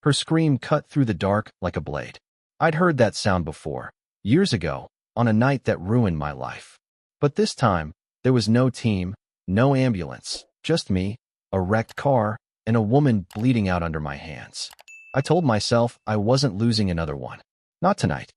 Her scream cut through the dark like a blade. I'd heard that sound before, years ago, on a night that ruined my life. But this time, there was no team, no ambulance, just me, a wrecked car, and a woman bleeding out under my hands. I told myself I wasn't losing another one. Not tonight.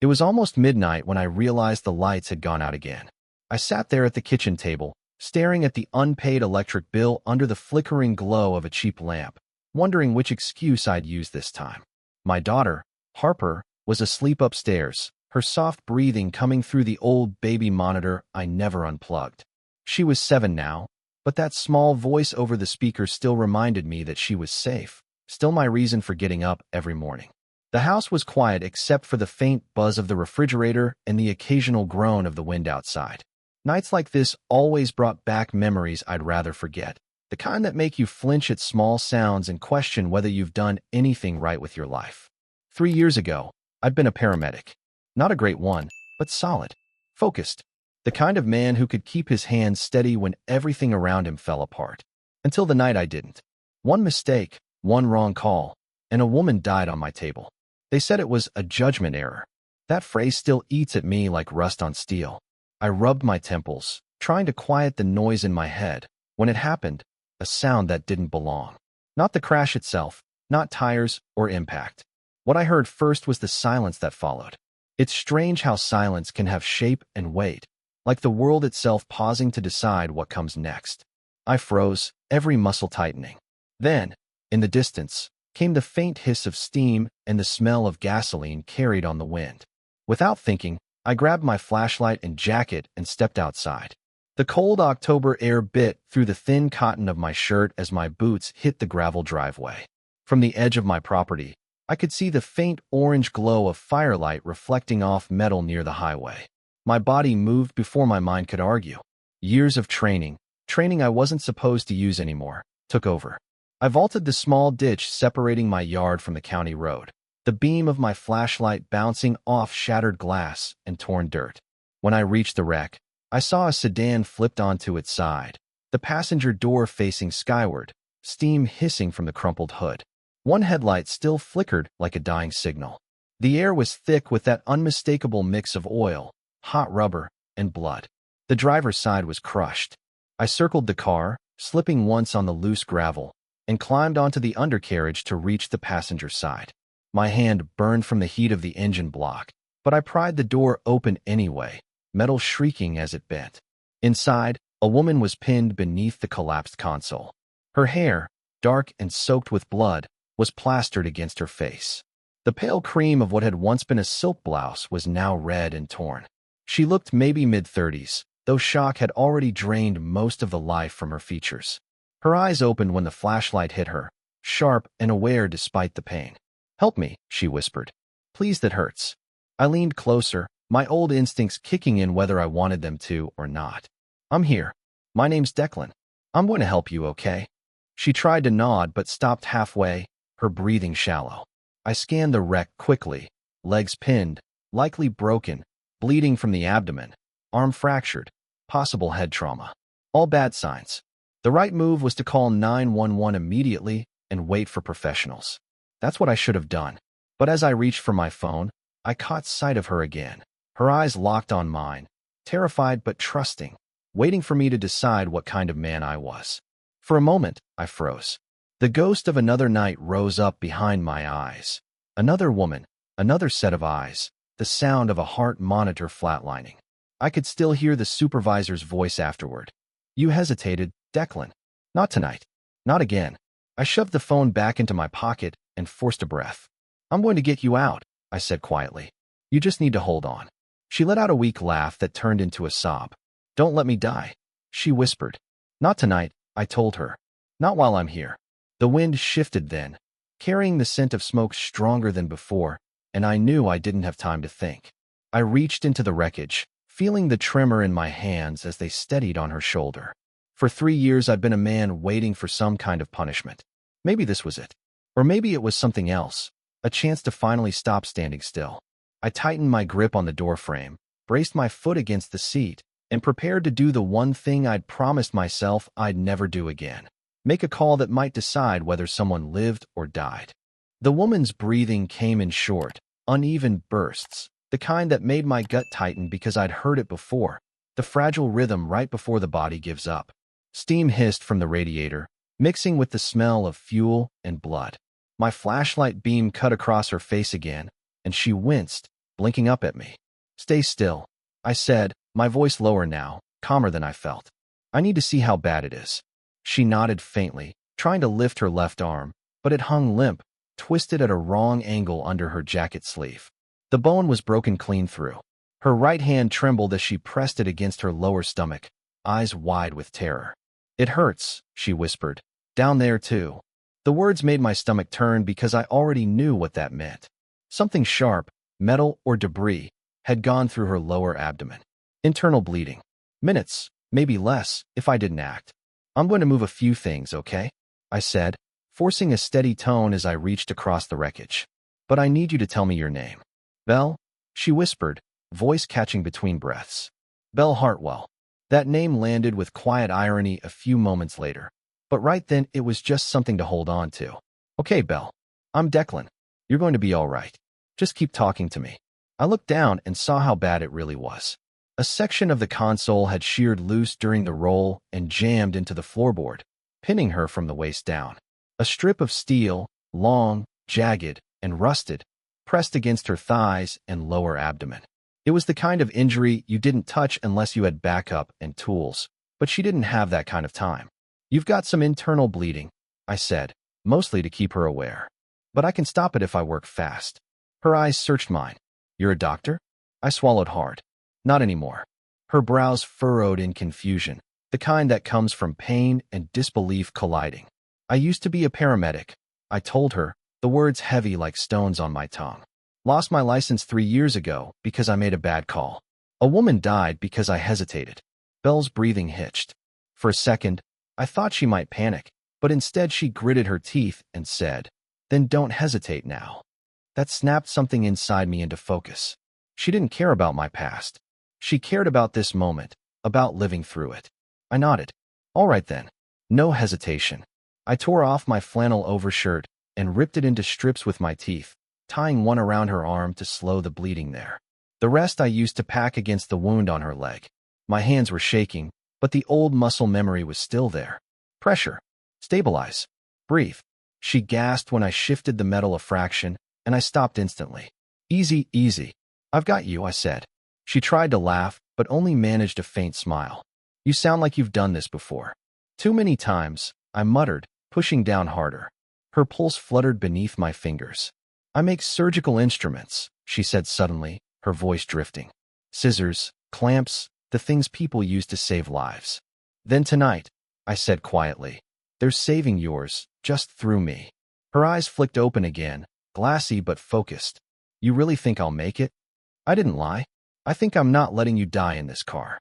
It was almost midnight when I realized the lights had gone out again. I sat there at the kitchen table, staring at the unpaid electric bill under the flickering glow of a cheap lamp, wondering which excuse I'd use this time. My daughter, Harper, was asleep upstairs, her soft breathing coming through the old baby monitor I never unplugged. She was 7 now, but that small voice over the speaker still reminded me that she was safe, still my reason for getting up every morning. The house was quiet except for the faint buzz of the refrigerator and the occasional groan of the wind outside. Nights like this always brought back memories I'd rather forget, the kind that make you flinch at small sounds and question whether you've done anything right with your life. 3 years ago, I'd been a paramedic. Not a great one, but solid, focused, the kind of man who could keep his hands steady when everything around him fell apart. Until the night I didn't. One mistake, one wrong call, and a woman died on my table. They said it was a judgment error. That phrase still eats at me like rust on steel. I rubbed my temples, trying to quiet the noise in my head. When it happened, a sound that didn't belong. Not the crash itself, not tires or impact. What I heard first was the silence that followed. It's strange how silence can have shape and weight, like the world itself pausing to decide what comes next. I froze, every muscle tightening. Then, in the distance, came the faint hiss of steam and the smell of gasoline carried on the wind. Without thinking, I grabbed my flashlight and jacket and stepped outside. The cold October air bit through the thin cotton of my shirt as my boots hit the gravel driveway. From the edge of my property, I could see the faint orange glow of firelight reflecting off metal near the highway. My body moved before my mind could argue. Years of training I wasn't supposed to use anymore, took over. I vaulted the small ditch separating my yard from the county road, the beam of my flashlight bouncing off shattered glass and torn dirt. When I reached the wreck, I saw a sedan flipped onto its side, the passenger door facing skyward, steam hissing from the crumpled hood. One headlight still flickered like a dying signal. The air was thick with that unmistakable mix of oil, hot rubber, and blood. The driver's side was crushed. I circled the car, slipping once on the loose gravel, and climbed onto the undercarriage to reach the passenger side. My hand burned from the heat of the engine block, but I pried the door open anyway, metal shrieking as it bent. Inside, a woman was pinned beneath the collapsed console. Her hair, dark and soaked with blood, was plastered against her face. The pale cream of what had once been a silk blouse was now red and torn. She looked maybe mid-30s, though shock had already drained most of the life from her features. Her eyes opened when the flashlight hit her, sharp and aware despite the pain. "Help me," she whispered. "Please, that hurts." I leaned closer, my old instincts kicking in whether I wanted them to or not. "I'm here. My name's Declan. I'm going to help you, okay?" She tried to nod but stopped halfway, her breathing shallow. I scanned the wreck quickly, legs pinned, likely broken, bleeding from the abdomen, arm fractured, possible head trauma. All bad signs. The right move was to call 911 immediately and wait for professionals. That's what I should have done. But as I reached for my phone, I caught sight of her again, her eyes locked on mine, terrified but trusting, waiting for me to decide what kind of man I was. For a moment, I froze. The ghost of another night rose up behind my eyes. Another woman, another set of eyes, the sound of a heart monitor flatlining. I could still hear the supervisor's voice afterward. "You hesitated, Declan. Not tonight. Not again." I shoved the phone back into my pocket and forced a breath. "I'm going to get you out," I said quietly. "You just need to hold on." She let out a weak laugh that turned into a sob. "Don't let me die," she whispered. "Not tonight," I told her. "Not while I'm here." The wind shifted then, carrying the scent of smoke stronger than before, and I knew I didn't have time to think. I reached into the wreckage, feeling the tremor in my hands as they steadied on her shoulder. For 3 years I'd been a man waiting for some kind of punishment. Maybe this was it. Or maybe it was something else, a chance to finally stop standing still. I tightened my grip on the doorframe, braced my foot against the seat, and prepared to do the one thing I'd promised myself I'd never do again. Make a call that might decide whether someone lived or died. The woman's breathing came in short, uneven bursts, the kind that made my gut tighten because I'd heard it before, the fragile rhythm right before the body gives up. Steam hissed from the radiator, mixing with the smell of fuel and blood. My flashlight beam cut across her face again, and she winced, blinking up at me. "Stay still," I said, my voice lower now, calmer than I felt. "I need to see how bad it is." She nodded faintly, trying to lift her left arm, but it hung limp, twisted at a wrong angle under her jacket sleeve. The bone was broken clean through. Her right hand trembled as she pressed it against her lower stomach, eyes wide with terror. "It hurts," she whispered. "Down there, too." The words made my stomach turn because I already knew what that meant. Something sharp, metal or debris, had gone through her lower abdomen. Internal bleeding. Minutes, maybe less, if I didn't act. "I'm going to move a few things, okay?" I said, forcing a steady tone as I reached across the wreckage. "But I need you to tell me your name." "Belle?" she whispered, voice catching between breaths. "Belle Hartwell." That name landed with quiet irony a few moments later. But right then, it was just something to hold on to. "Okay, Belle. I'm Declan. You're going to be all right. Just keep talking to me." I looked down and saw how bad it really was. A section of the console had sheared loose during the roll and jammed into the floorboard, pinning her from the waist down. A strip of steel, long, jagged, and rusted, pressed against her thighs and lower abdomen. It was the kind of injury you didn't touch unless you had backup and tools, but she didn't have that kind of time. "You've got some internal bleeding," I said, mostly to keep her aware. "But I can stop it if I work fast." Her eyes searched mine. "You're a doctor?" I swallowed hard. "Not anymore." Her brows furrowed in confusion, the kind that comes from pain and disbelief colliding. "I used to be a paramedic," I told her, the words heavy like stones on my tongue. "Lost my license 3 years ago because I made a bad call. A woman died because I hesitated." Belle's breathing hitched. For a second, I thought she might panic, but instead she gritted her teeth and said, "Then don't hesitate now." That snapped something inside me into focus. She didn't care about my past. She cared about this moment, about living through it. I nodded. "All right then. No hesitation." I tore off my flannel overshirt and ripped it into strips with my teeth, tying one around her arm to slow the bleeding there. The rest I used to pack against the wound on her leg. My hands were shaking, but the old muscle memory was still there. "Pressure. Stabilize. Breathe." She gasped when I shifted the metal a fraction, and I stopped instantly. "Easy, easy. I've got you," I said. She tried to laugh, but only managed a faint smile. "You sound like you've done this before." "Too many times," I muttered, pushing down harder. Her pulse fluttered beneath my fingers. "I make surgical instruments," she said suddenly, her voice drifting. "Scissors, clamps, the things people use to save lives." "Then tonight," I said quietly, "they're saving yours, just through me." Her eyes flicked open again, glassy but focused. "You really think I'll make it?" I didn't lie. "I think I'm not letting you die in this car."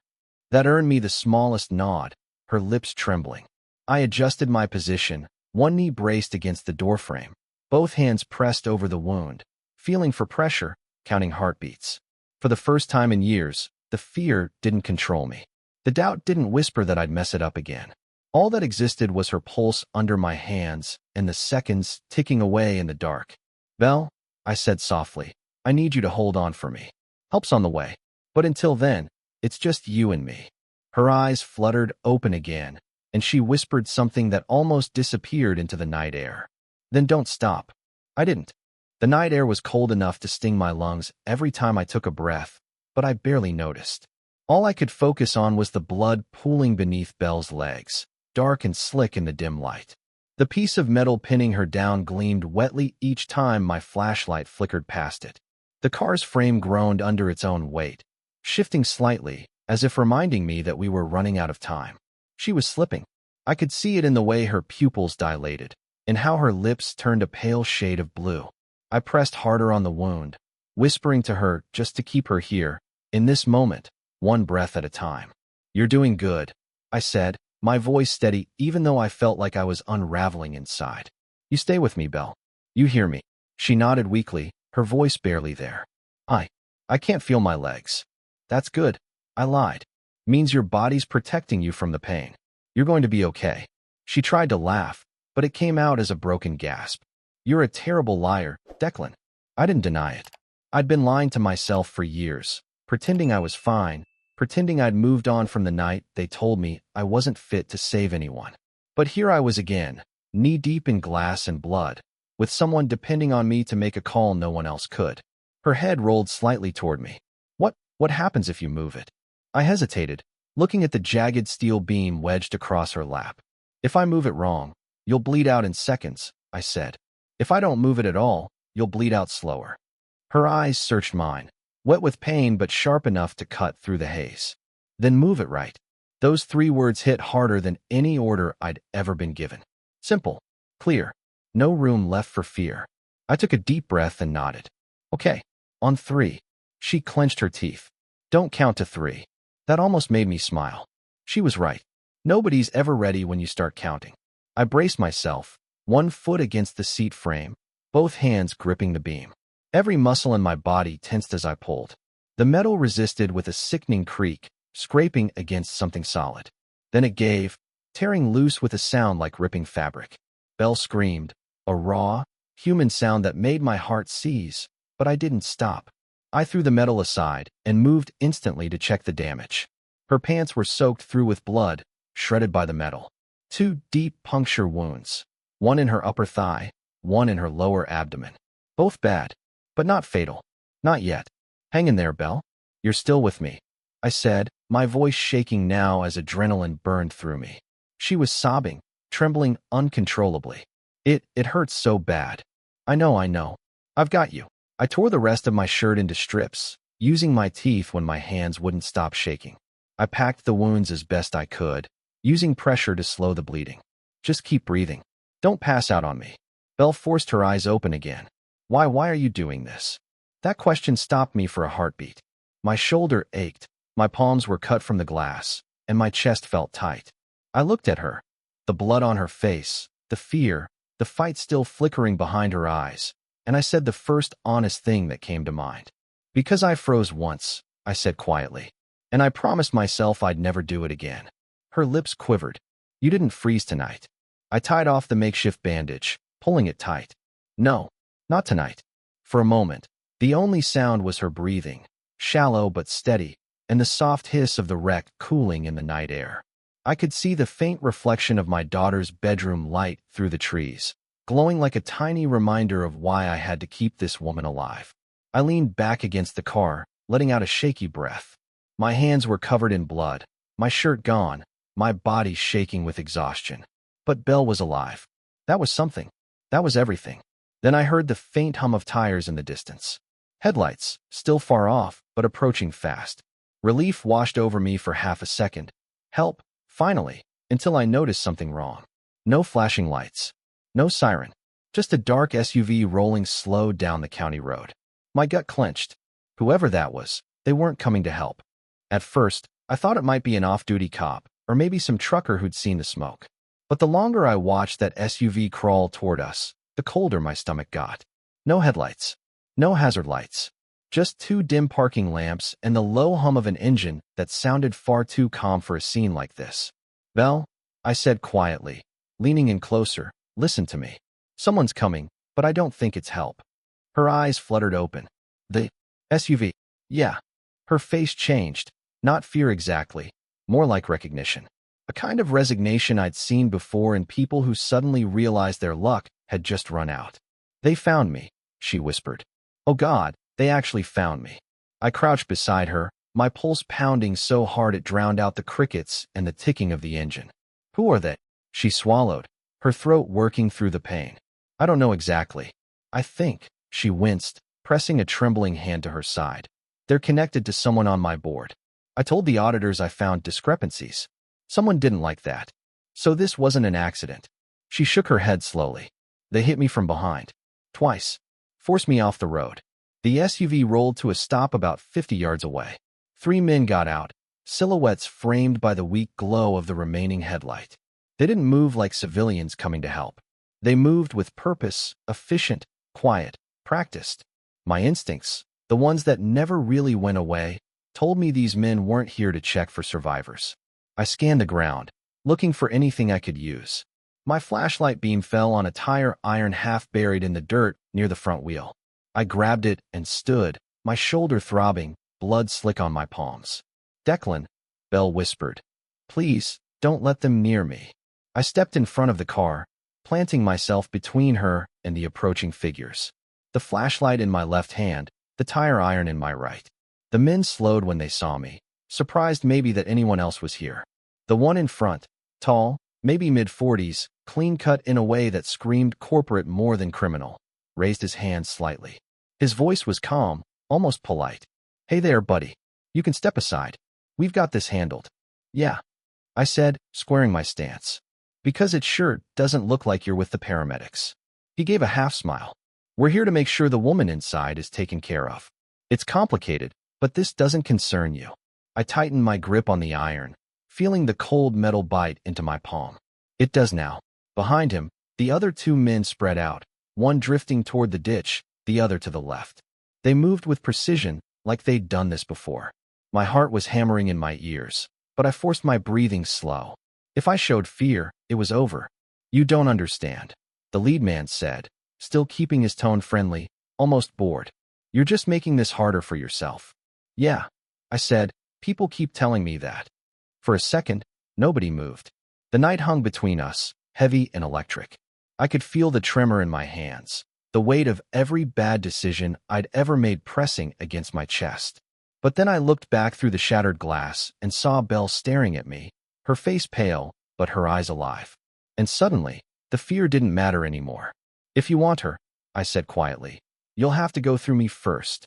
That earned me the smallest nod, her lips trembling. I adjusted my position, one knee braced against the doorframe, both hands pressed over the wound, feeling for pressure, counting heartbeats. For the first time in years, the fear didn't control me. The doubt didn't whisper that I'd mess it up again. All that existed was her pulse under my hands and the seconds ticking away in the dark. "Belle," I said softly, "I need you to hold on for me. Help's on the way. But until then, it's just you and me." Her eyes fluttered open again, and she whispered something that almost disappeared into the night air. "Then don't stop." I didn't. The night air was cold enough to sting my lungs every time I took a breath, but I barely noticed. All I could focus on was the blood pooling beneath Belle's legs, dark and slick in the dim light. The piece of metal pinning her down gleamed wetly each time my flashlight flickered past it. The car's frame groaned under its own weight, shifting slightly, as if reminding me that we were running out of time. She was slipping. I could see it in the way her pupils dilated, and how her lips turned a pale shade of blue. I pressed harder on the wound, whispering to her just to keep her here, in this moment, one breath at a time. "You're doing good," I said, my voice steady even though I felt like I was unraveling inside. "You stay with me, Belle. You hear me?" She nodded weakly, her voice barely there. I can't feel my legs." "That's good." I lied. "Means your body's protecting you from the pain. You're going to be okay." She tried to laugh, but it came out as a broken gasp. You're a terrible liar, Declan. I didn't deny it. I'd been lying to myself for years, pretending I was fine, pretending I'd moved on from the night they told me I wasn't fit to save anyone. But here I was again, knee-deep in glass and blood, with someone depending on me to make a call no one else could. Her head rolled slightly toward me. What happens if you move it? I hesitated, looking at the jagged steel beam wedged across her lap. If I move it wrong, you'll bleed out in seconds, I said. If I don't move it at all, you'll bleed out slower. Her eyes searched mine, wet with pain but sharp enough to cut through the haze. Then move it right. Those 3 words hit harder than any order I'd ever been given. Simple, clear, no room left for fear. I took a deep breath and nodded. Okay, on 3. She clenched her teeth. Don't count to 3. That almost made me smile. She was right. Nobody's ever ready when you start counting. I braced myself, one foot against the seat frame, both hands gripping the beam. Every muscle in my body tensed as I pulled. The metal resisted with a sickening creak, scraping against something solid. Then it gave, tearing loose with a sound like ripping fabric. Belle screamed, a raw, human sound that made my heart seize, but I didn't stop. I threw the metal aside and moved instantly to check the damage. Her pants were soaked through with blood, shredded by the metal. 2 deep puncture wounds, one in her upper thigh, one in her lower abdomen. Both bad, but not fatal. Not yet. Hang in there, Belle. You're still with me, I said, my voice shaking now as adrenaline burned through me. She was sobbing, trembling uncontrollably. It hurts so bad. I know. I've got you. I tore the rest of my shirt into strips, using my teeth when my hands wouldn't stop shaking. I packed the wounds as best I could, using pressure to slow the bleeding. Just keep breathing. Don't pass out on me. Belle forced her eyes open again. Why are you doing this? That question stopped me for a heartbeat. My shoulder ached, my palms were cut from the glass, and my chest felt tight. I looked at her, the blood on her face, the fear, the fight still flickering behind her eyes, and I said the first honest thing that came to mind. Because I froze once, I said quietly, and I promised myself I'd never do it again. Her lips quivered. You didn't freeze tonight. I tied off the makeshift bandage, pulling it tight. No, not tonight. For a moment, the only sound was her breathing, shallow but steady, and the soft hiss of the wreck cooling in the night air. I could see the faint reflection of my daughter's bedroom light through the trees, glowing like a tiny reminder of why I had to keep this woman alive. I leaned back against the car, letting out a shaky breath. My hands were covered in blood, my shirt gone, my body shaking with exhaustion. But Belle was alive. That was something. That was everything. Then I heard the faint hum of tires in the distance. Headlights, still far off, but approaching fast. Relief washed over me for half a second. Help, finally, until I noticed something wrong. No flashing lights. No siren. Just a dark SUV rolling slow down the county road. My gut clenched. Whoever that was, they weren't coming to help. At first, I thought it might be an off-duty cop, or maybe some trucker who'd seen the smoke. But the longer I watched that SUV crawl toward us, the colder my stomach got. No headlights. No hazard lights. Just 2 dim parking lamps and the low hum of an engine that sounded far too calm for a scene like this. Belle, I said quietly, leaning in closer, listen to me. Someone's coming, but I don't think it's help. Her eyes fluttered open. The SUV. Yeah. Her face changed. Not fear exactly, more like recognition. A kind of resignation I'd seen before in people who suddenly realized their luck had just run out. They found me, she whispered. Oh God, they actually found me. I crouched beside her, my pulse pounding so hard it drowned out the crickets and the ticking of the engine. Who are they? She swallowed, her throat working through the pain. I don't know exactly. I think, she winced, pressing a trembling hand to her side. They're connected to someone on my board. I told the auditors I found discrepancies. Someone didn't like that. So this wasn't an accident. She shook her head slowly. They hit me from behind. Twice. Forced me off the road. The SUV rolled to a stop about 50 yards away. 3 men got out, silhouettes framed by the weak glow of the remaining headlight. They didn't move like civilians coming to help. They moved with purpose, efficient, quiet, practiced. My instincts, the ones that never really went away, told me these men weren't here to check for survivors. I scanned the ground, looking for anything I could use. My flashlight beam fell on a tire iron half buried in the dirt near the front wheel. I grabbed it and stood, my shoulder throbbing, blood slick on my palms. "Declan," Belle whispered. "Please, don't let them near me." I stepped in front of the car, planting myself between her and the approaching figures. The flashlight in my left hand, the tire iron in my right. The men slowed when they saw me, surprised maybe that anyone else was here. The one in front, tall, maybe mid-40s, clean-cut in a way that screamed corporate more than criminal, raised his hand slightly. His voice was calm, almost polite. "Hey there, buddy. You can step aside. We've got this handled." "Yeah," I said, squaring my stance. "Because it sure doesn't look like you're with the paramedics." He gave a half-smile. "We're here to make sure the woman inside is taken care of. It's complicated, but this doesn't concern you." I tightened my grip on the iron, feeling the cold metal bite into my palm. "It does now." Behind him, the other two men spread out, one drifting toward the ditch, the other to the left. They moved with precision, like they'd done this before. My heart was hammering in my ears, but I forced my breathing slow. If I showed fear, it was over. "You don't understand," the lead man said, still keeping his tone friendly, almost bored. "You're just making this harder for yourself." "Yeah," I said, "people keep telling me that." For a second, nobody moved. The night hung between us, heavy and electric. I could feel the tremor in my hands, the weight of every bad decision I'd ever made pressing against my chest. But then I looked back through the shattered glass and saw Belle staring at me, her face pale, but her eyes alive. And suddenly, the fear didn't matter anymore. "If you want her," I said quietly, "you'll have to go through me first."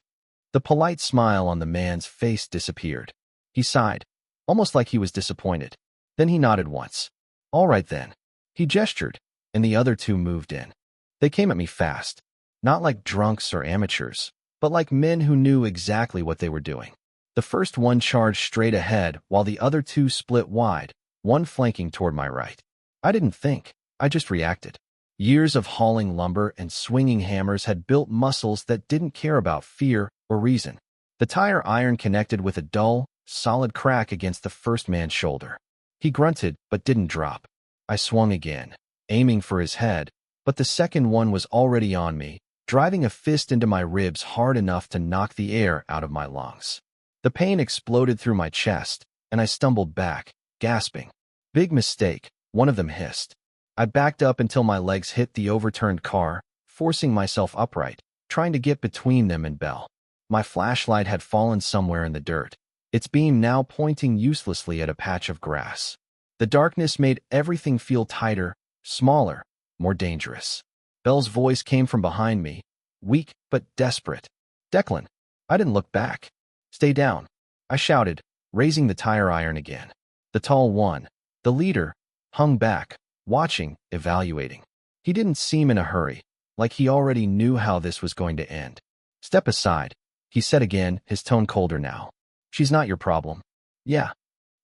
The polite smile on the man's face disappeared. He sighed, almost like he was disappointed. Then he nodded once. "All right then." He gestured, and the other two moved in. They came at me fast, not like drunks or amateurs, but like men who knew exactly what they were doing. The first one charged straight ahead while the other two split wide, one flanking toward my right. I didn't think, I just reacted. Years of hauling lumber and swinging hammers had built muscles that didn't care about fear or reason. The tire iron connected with a dull, solid crack against the first man's shoulder. He grunted but didn't drop. I swung again, aiming for his head, but the second one was already on me, driving a fist into my ribs hard enough to knock the air out of my lungs. The pain exploded through my chest, and I stumbled back, gasping. "Big mistake," one of them hissed. I backed up until my legs hit the overturned car, forcing myself upright, trying to get between them and Belle. My flashlight had fallen somewhere in the dirt, its beam now pointing uselessly at a patch of grass. The darkness made everything feel tighter, smaller, more dangerous. Belle's voice came from behind me, weak but desperate. "Declan." I didn't look back. "Stay down," I shouted, raising the tire iron again. The tall one, the leader, hung back, watching, evaluating. He didn't seem in a hurry, like he already knew how this was going to end. "Step aside," he said again, his tone colder now. "She's not your problem." "Yeah,"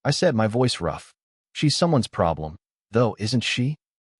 I said, my voice rough. "She's someone's problem, though, isn't she?"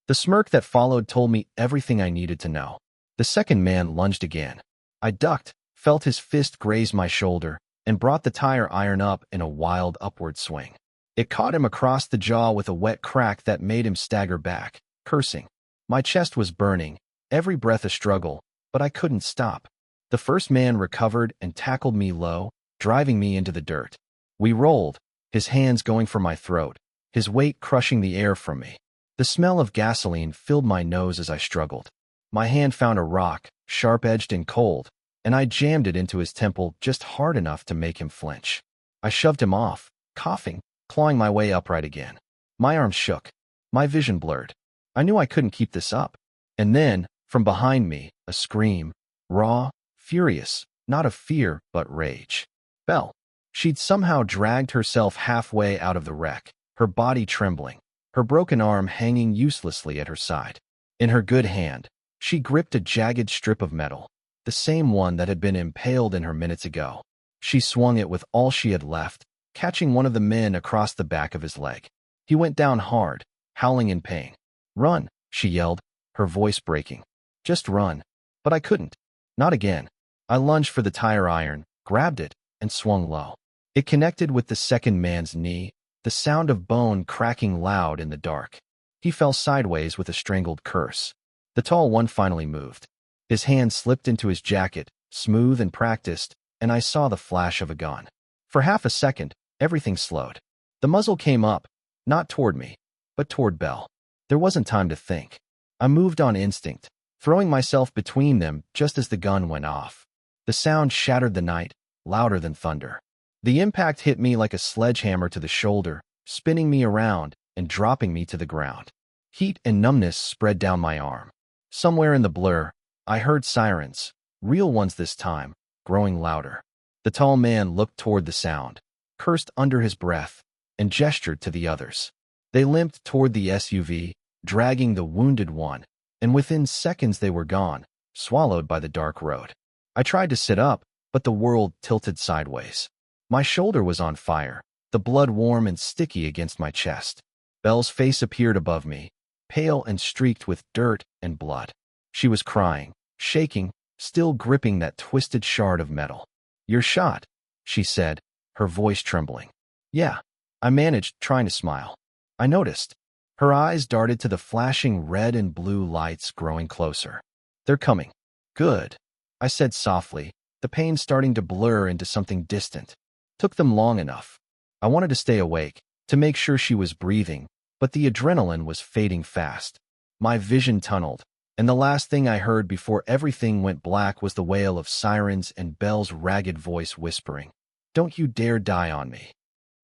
The smirk that followed told me everything I needed to know. The second man lunged again. I ducked, felt his fist graze my shoulder, and brought the tire iron up in a wild upward swing. It caught him across the jaw with a wet crack that made him stagger back, cursing. My chest was burning, every breath a struggle, but I couldn't stop. The first man recovered and tackled me low, driving me into the dirt. We rolled, his hands going for my throat, his weight crushing the air from me. The smell of gasoline filled my nose as I struggled. My hand found a rock, sharp-edged and cold, and I jammed it into his temple just hard enough to make him flinch. I shoved him off, coughing, clawing my way upright again. My arms shook. My vision blurred. I knew I couldn't keep this up. And then, from behind me, a scream. Raw, furious, not of fear, but rage. Belle. She'd somehow dragged herself halfway out of the wreck, her body trembling, her broken arm hanging uselessly at her side. In her good hand, she gripped a jagged strip of metal, the same one that had been impaled in her minutes ago. She swung it with all she had left, catching one of the men across the back of his leg. He went down hard, howling in pain. "Run," she yelled, her voice breaking. "Just run." But I couldn't. Not again. I lunged for the tire iron, grabbed it, and swung low. It connected with the second man's knee, the sound of bone cracking loud in the dark. He fell sideways with a strangled curse. The tall one finally moved. His hand slipped into his jacket, smooth and practiced, and I saw the flash of a gun. For half a second, everything slowed. The muzzle came up, not toward me, but toward Belle. There wasn't time to think. I moved on instinct, throwing myself between them just as the gun went off. The sound shattered the night, louder than thunder. The impact hit me like a sledgehammer to the shoulder, spinning me around and dropping me to the ground. Heat and numbness spread down my arm. Somewhere in the blur, I heard sirens, real ones this time, growing louder. The tall man looked toward the sound, cursed under his breath, and gestured to the others. They limped toward the SUV, dragging the wounded one, and within seconds they were gone, swallowed by the dark road. I tried to sit up, but the world tilted sideways. My shoulder was on fire, the blood warm and sticky against my chest. Belle's face appeared above me, pale and streaked with dirt and blood. She was crying, shaking, still gripping that twisted shard of metal. "You're shot," she said, her voice trembling. "Yeah," I managed, trying to smile. I noticed. Her eyes darted to the flashing red and blue lights growing closer. "They're coming." "Good," I said softly, the pain starting to blur into something distant. Took them long enough. I wanted to stay awake, to make sure she was breathing, but the adrenaline was fading fast. My vision tunneled, and the last thing I heard before everything went black was the wail of sirens and Belle's ragged voice whispering, "Don't you dare die on me."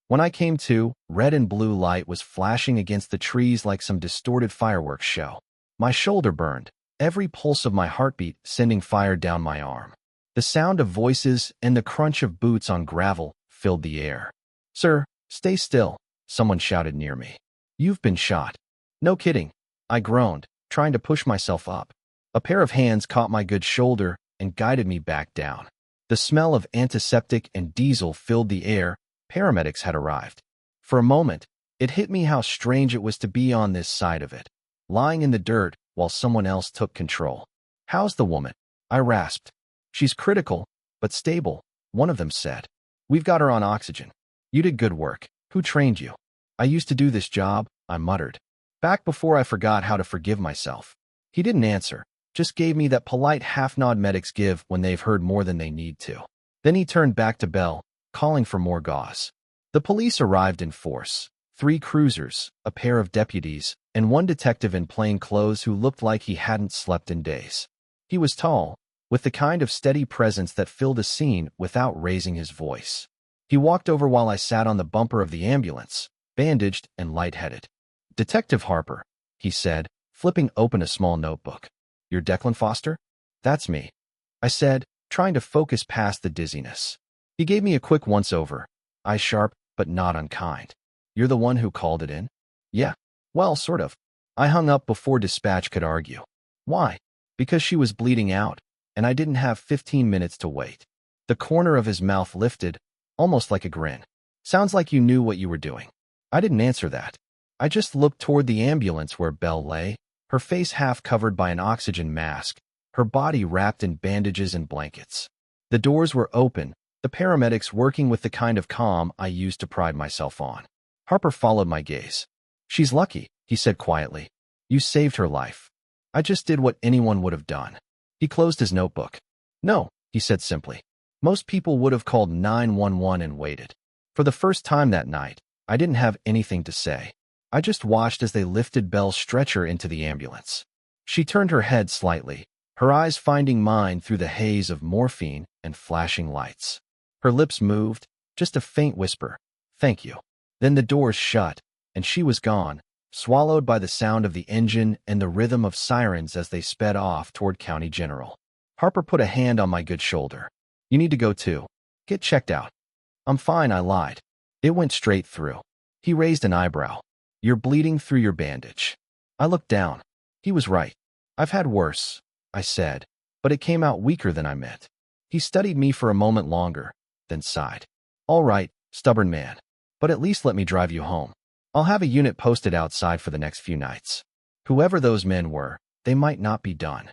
When I came to, red and blue light was flashing against the trees like some distorted fireworks show. My shoulder burned, every pulse of my heartbeat sending fire down my arm. The sound of voices and the crunch of boots on gravel filled the air. "Sir, stay still," someone shouted near me. "You've been shot." "No kidding," I groaned, trying to push myself up. A pair of hands caught my good shoulder and guided me back down. The smell of antiseptic and diesel filled the air. Paramedics had arrived. For a moment, it hit me how strange it was to be on this side of it, lying in the dirt while someone else took control. "How's the woman?" I rasped. "She's critical, but stable," one of them said. "We've got her on oxygen." "You did good work. Who trained you?" "I used to do this job," I muttered. Back before I forgot how to forgive myself. He didn't answer, just gave me that polite half-nod medics give when they've heard more than they need to. Then he turned back to Belle, calling for more gauze. The police arrived in force. 3 cruisers, a pair of deputies, and one detective in plain clothes who looked like he hadn't slept in days. He was tall, with the kind of steady presence that filled a scene without raising his voice. He walked over while I sat on the bumper of the ambulance, bandaged and lightheaded. "Detective Harper," he said, flipping open a small notebook. "You're Declan Foster?" "That's me," I said, trying to focus past the dizziness. He gave me a quick once-over, eyes sharp but not unkind. "You're the one who called it in?" "Yeah. Well, sort of." I hung up before dispatch could argue. "Why?" "Because she was bleeding out, and I didn't have 15 minutes to wait." The corner of his mouth lifted, almost like a grin. "Sounds like you knew what you were doing." I didn't answer that. I just looked toward the ambulance where Belle lay, her face half covered by an oxygen mask, her body wrapped in bandages and blankets. The doors were open, the paramedics working with the kind of calm I used to pride myself on. Harper followed my gaze. "She's lucky," he said quietly. "You saved her life." I just did what anyone would have done. He closed his notebook. "No," he said simply. "Most people would have called 911 and waited." For the first time that night, I didn't have anything to say. I just watched as they lifted Belle's stretcher into the ambulance. She turned her head slightly, her eyes finding mine through the haze of morphine and flashing lights. Her lips moved, just a faint whisper, "Thank you." Then the doors shut, and she was gone, swallowed by the sound of the engine and the rhythm of sirens as they sped off toward County General. Harper put a hand on my good shoulder. "You need to go too. Get checked out." "I'm fine," I lied. "It went straight through." He raised an eyebrow. "You're bleeding through your bandage." I looked down. He was right. "I've had worse," I said, but it came out weaker than I meant. He studied me for a moment longer, then sighed. "All right, stubborn man. But at least let me drive you home. I'll have a unit posted outside for the next few nights." Whoever those men were, they might not be done.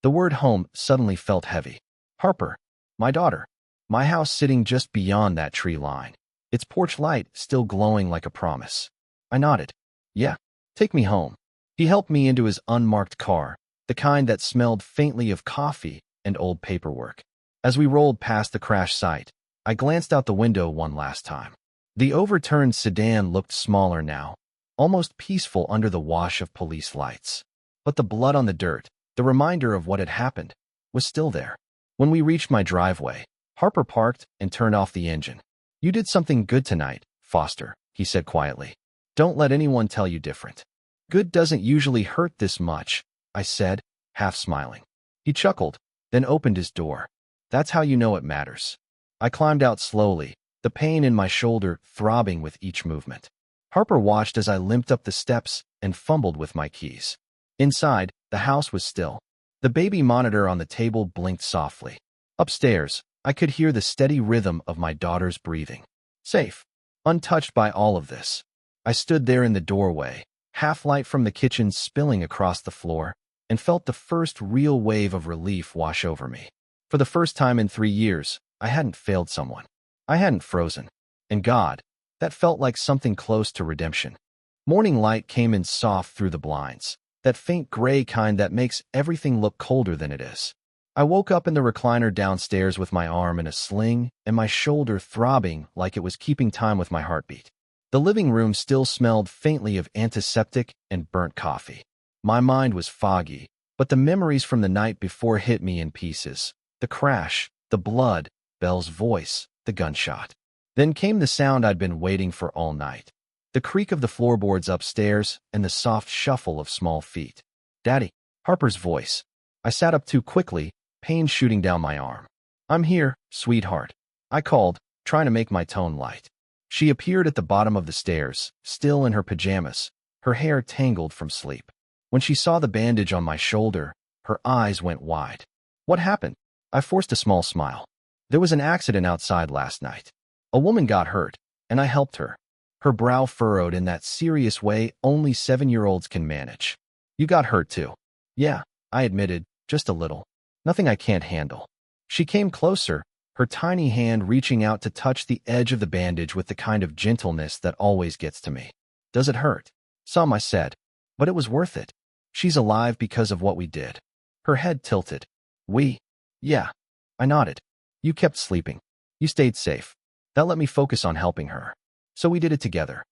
The word home suddenly felt heavy. Harper, my daughter, my house sitting just beyond that tree line, its porch light still glowing like a promise. I nodded. "Yeah, take me home." He helped me into his unmarked car, the kind that smelled faintly of coffee and old paperwork. As we rolled past the crash site, I glanced out the window one last time. The overturned sedan looked smaller now, almost peaceful under the wash of police lights. But the blood on the dirt, the reminder of what had happened, was still there. When we reached my driveway, Harper parked and turned off the engine. "You did something good tonight, Foster," he said quietly. "Don't let anyone tell you different." "Good doesn't usually hurt this much," I said, half smiling. He chuckled, then opened his door. "That's how you know it matters." I climbed out slowly, the pain in my shoulder throbbing with each movement. Harper watched as I limped up the steps and fumbled with my keys. Inside, the house was still. The baby monitor on the table blinked softly. Upstairs, I could hear the steady rhythm of my daughter's breathing. Safe, untouched by all of this. I stood there in the doorway, half-light from the kitchen spilling across the floor, and felt the first real wave of relief wash over me. For the first time in 3 years, I hadn't failed someone. I hadn't frozen. And God, that felt like something close to redemption. Morning light came in soft through the blinds, that faint gray kind that makes everything look colder than it is. I woke up in the recliner downstairs with my arm in a sling and my shoulder throbbing like it was keeping time with my heartbeat. The living room still smelled faintly of antiseptic and burnt coffee. My mind was foggy, but the memories from the night before hit me in pieces. The crash, the blood, Belle's voice, the gunshot. Then came the sound I'd been waiting for all night. The creak of the floorboards upstairs and the soft shuffle of small feet. "Daddy," Harper's voice. I sat up too quickly, pain shooting down my arm. "I'm here, sweetheart," I called, trying to make my tone light. She appeared at the bottom of the stairs, still in her pajamas, her hair tangled from sleep. When she saw the bandage on my shoulder, her eyes went wide. "What happened?" I forced a small smile. "There was an accident outside last night. A woman got hurt, and I helped her." Her brow furrowed in that serious way only 7-year-olds can manage. "You got hurt too." "Yeah," I admitted, "just a little. Nothing I can't handle." She came closer, her tiny hand reaching out to touch the edge of the bandage with the kind of gentleness that always gets to me. "Does it hurt?" "Some," I said, "but it was worth it. She's alive because of what we did." Her head tilted. "We?" "Yeah." I nodded. "You kept sleeping. You stayed safe. That let me focus on helping her. So we did it together."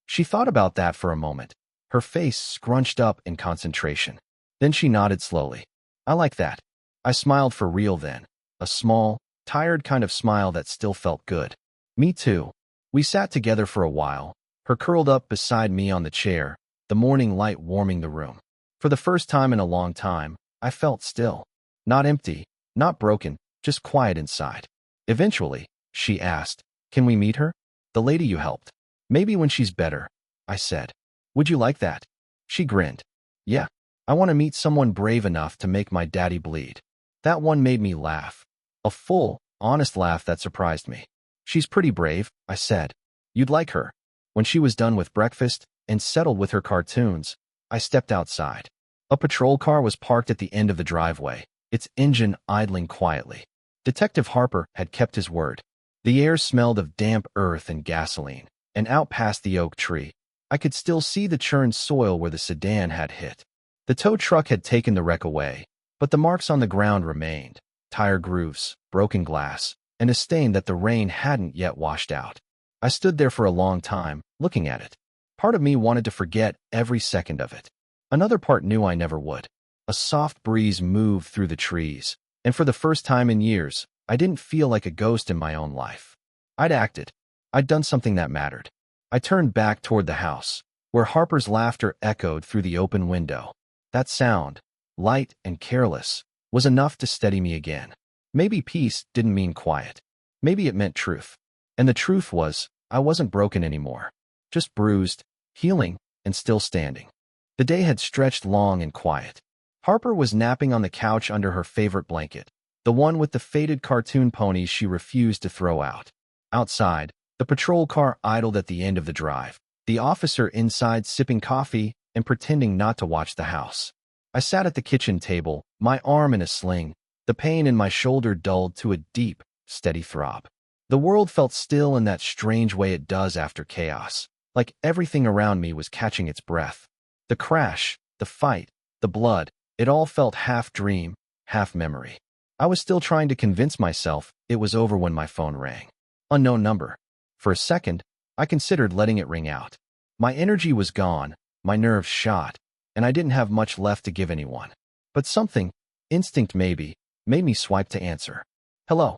She thought about that for a moment, her face scrunched up in concentration. Then she nodded slowly. "I like that." I smiled for real then, a small, tired kind of smile that still felt good. "Me too." We sat together for a while, her curled up beside me on the chair, the morning light warming the room. For the first time in a long time, I felt still. Not empty, not broken, just quiet inside. Eventually, she asked, "Can we meet her? The lady you helped?" "Maybe when she's better," I said. "Would you like that?" She grinned. "Yeah, I want to meet someone brave enough to make my daddy bleed." That one made me laugh. A full, honest laugh that surprised me. "She's pretty brave," I said. "You'd like her." When she was done with breakfast and settled with her cartoons, I stepped outside. A patrol car was parked at the end of the driveway, its engine idling quietly. Detective Harper had kept his word. The air smelled of damp earth and gasoline, and out past the oak tree, I could still see the churned soil where the sedan had hit. The tow truck had taken the wreck away, but the marks on the ground remained, tire grooves, broken glass, and a stain that the rain hadn't yet washed out. I stood there for a long time, looking at it. Part of me wanted to forget every second of it. Another part knew I never would. A soft breeze moved through the trees, and for the first time in years, I didn't feel like a ghost in my own life. I'd acted. I'd done something that mattered. I turned back toward the house, where Harper's laughter echoed through the open window. That sound, light and careless, was enough to steady me again. Maybe peace didn't mean quiet. Maybe it meant truth. And the truth was, I wasn't broken anymore. Just bruised, healing, and still standing. The day had stretched long and quiet. Harper was napping on the couch under her favorite blanket, the one with the faded cartoon ponies she refused to throw out. Outside, the patrol car idled at the end of the drive, the officer inside sipping coffee and pretending not to watch the house. I sat at the kitchen table, my arm in a sling, the pain in my shoulder dulled to a deep, steady throb. The world felt still in that strange way it does after chaos, like everything around me was catching its breath. The crash, the fight, the blood, it all felt half dream, half memory. I was still trying to convince myself it was over when my phone rang. Unknown number. For a second, I considered letting it ring out. My energy was gone, my nerves shot, and I didn't have much left to give anyone. But something, instinct maybe, made me swipe to answer. Hello,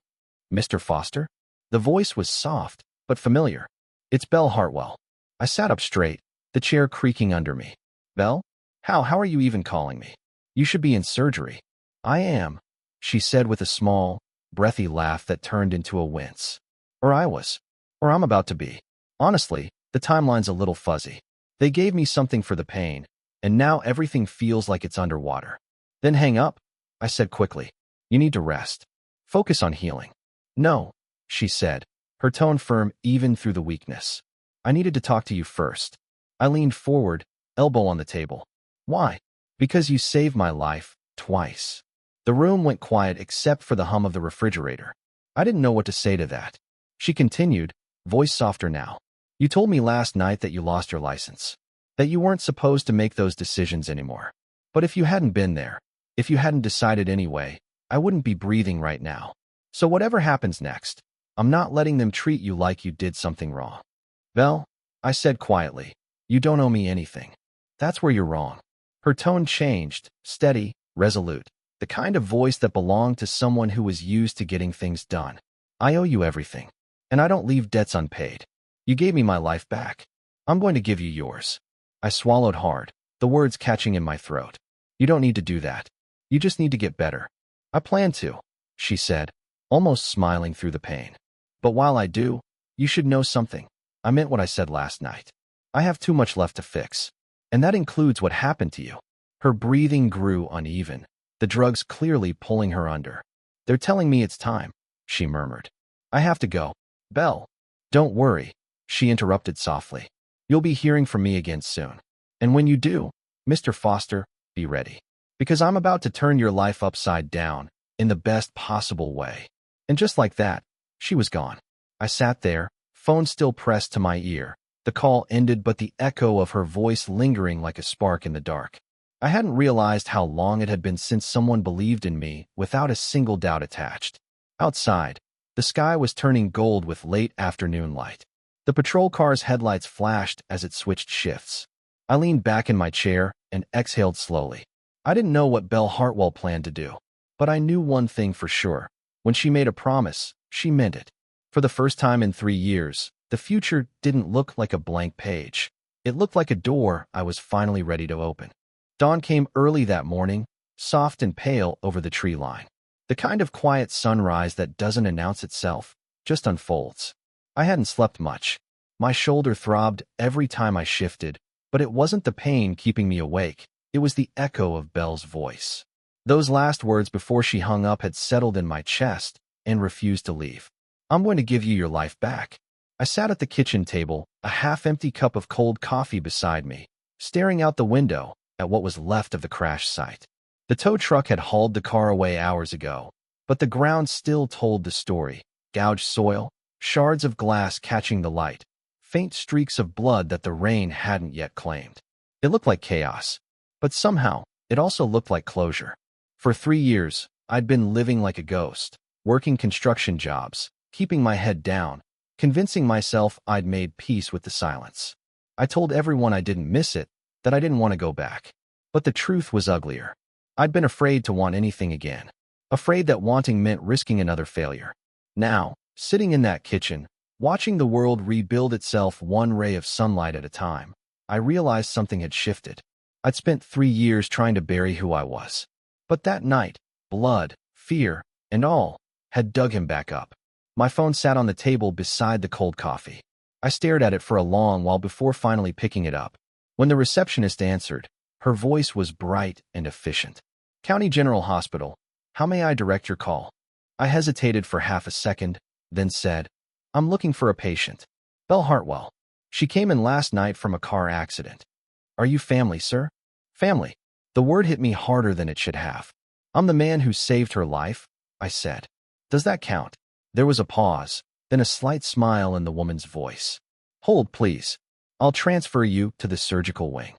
Mr. Foster? The voice was soft, but familiar. It's Belle Hartwell. I sat up straight, the chair creaking under me. Belle? How are you even calling me? You should be in surgery. I am, she said with a small, breathy laugh that turned into a wince. Or I was. Or I'm about to be. Honestly, the timeline's a little fuzzy. They gave me something for the pain, and now everything feels like it's underwater. Then hang up, I said quickly. You need to rest. Focus on healing. No, she said, her tone firm even through the weakness. I needed to talk to you first. I leaned forward, elbow on the table. Why? Because you saved my life, twice. The room went quiet except for the hum of the refrigerator. I didn't know what to say to that. She continued, voice softer now. You told me last night that you lost your license, that you weren't supposed to make those decisions anymore. But if you hadn't been there, if you hadn't decided anyway, I wouldn't be breathing right now. So whatever happens next, I'm not letting them treat you like you did something wrong. Belle, I said quietly, you don't owe me anything. That's where you're wrong. Her tone changed, steady, resolute, the kind of voice that belonged to someone who was used to getting things done. I owe you everything, and I don't leave debts unpaid. You gave me my life back. I'm going to give you yours. I swallowed hard, the words catching in my throat. You don't need to do that. You just need to get better. I plan to, she said, almost smiling through the pain. But while I do, you should know something. I meant what I said last night. I have too much left to fix. And that includes what happened to you. Her breathing grew uneven, the drugs clearly pulling her under. They're telling me it's time, she murmured. I have to go. Belle. Don't worry, she interrupted softly. You'll be hearing from me again soon. And when you do, Mr. Foster, be ready. Because I'm about to turn your life upside down in the best possible way. And just like that, she was gone. I sat there, phone still pressed to my ear. The call ended, but the echo of her voice lingering like a spark in the dark. I hadn't realized how long it had been since someone believed in me without a single doubt attached. Outside, the sky was turning gold with late afternoon light. The patrol car's headlights flashed as it switched shifts. I leaned back in my chair and exhaled slowly. I didn't know what Belle Hartwell planned to do, but I knew one thing for sure. When she made a promise, she meant it. For the first time in 3 years, the future didn't look like a blank page. It looked like a door I was finally ready to open. Dawn came early that morning, soft and pale over the tree line. The kind of quiet sunrise that doesn't announce itself, just unfolds. I hadn't slept much. My shoulder throbbed every time I shifted, but it wasn't the pain keeping me awake. It was the echo of Belle's voice. Those last words before she hung up had settled in my chest and refused to leave. I'm going to give you your life back. I sat at the kitchen table, a half-empty cup of cold coffee beside me, staring out the window at what was left of the crash site. The tow truck had hauled the car away hours ago, but the ground still told the story. Gouged soil, shards of glass catching the light, faint streaks of blood that the rain hadn't yet claimed. It looked like chaos, but somehow it also looked like closure. For 3 years, I'd been living like a ghost, working construction jobs, keeping my head down, convincing myself I'd made peace with the silence. I told everyone I didn't miss it, that I didn't want to go back. But the truth was uglier. I'd been afraid to want anything again, afraid that wanting meant risking another failure. Now, sitting in that kitchen, watching the world rebuild itself one ray of sunlight at a time, I realized something had shifted. I'd spent 3 years trying to bury who I was. But that night, blood, fear, and all, had dug him back up. My phone sat on the table beside the cold coffee. I stared at it for a long while before finally picking it up. When the receptionist answered, her voice was bright and efficient. County General Hospital, how may I direct your call? I hesitated for half a second, then said, I'm looking for a patient. Belle Hartwell. She came in last night from a car accident. Are you family, sir? Family. The word hit me harder than it should have. I'm the man who saved her life, I said. Does that count? There was a pause, then a slight smile in the woman's voice. Hold, please. I'll transfer you to the surgical wing.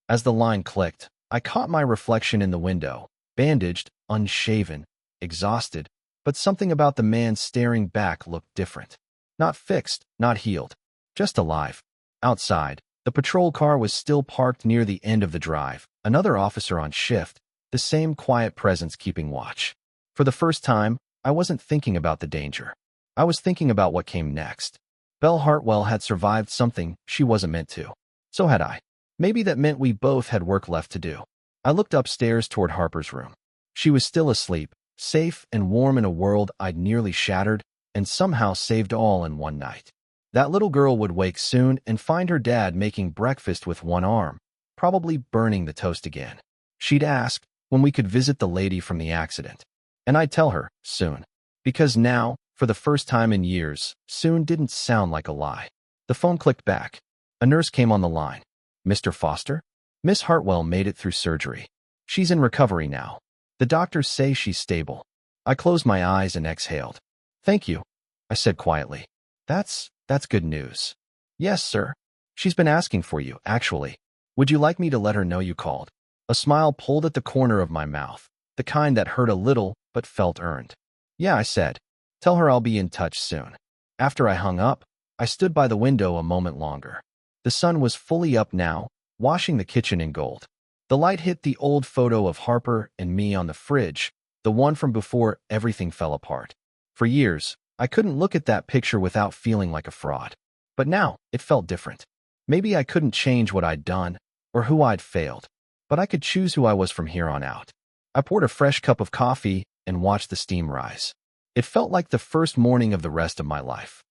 As the line clicked, I caught my reflection in the window, bandaged, unshaven, exhausted, but something about the man staring back looked different. Not fixed, not healed, just alive. Outside, the patrol car was still parked near the end of the drive, another officer on shift, the same quiet presence keeping watch. For the first time, I wasn't thinking about the danger. I was thinking about what came next. Belle Hartwell had survived something she wasn't meant to. So had I. Maybe that meant we both had work left to do. I looked upstairs toward Harper's room. She was still asleep, safe and warm in a world I'd nearly shattered and somehow saved all in one night. That little girl would wake soon and find her dad making breakfast with one arm, probably burning the toast again. She'd ask when we could visit the lady from the accident. And I'd tell her, soon. Because now, for the first time in years, soon didn't sound like a lie. The phone clicked back. A nurse came on the line. Mr. Foster? Miss Hartwell made it through surgery. She's in recovery now. The doctors say she's stable. I closed my eyes and exhaled. Thank you, I said quietly. That's good news. Yes, sir. She's been asking for you, actually. Would you like me to let her know you called? A smile pulled at the corner of my mouth, the kind that hurt a little but felt earned. Yeah, I said. Tell her I'll be in touch soon. After I hung up, I stood by the window a moment longer. The sun was fully up now, washing the kitchen in gold. The light hit the old photo of Harper and me on the fridge, the one from before everything fell apart. For years, I couldn't look at that picture without feeling like a fraud. But now, it felt different. Maybe I couldn't change what I'd done, or who I'd failed, but I could choose who I was from here on out. I poured a fresh cup of coffee and watched the steam rise. It felt like the first morning of the rest of my life.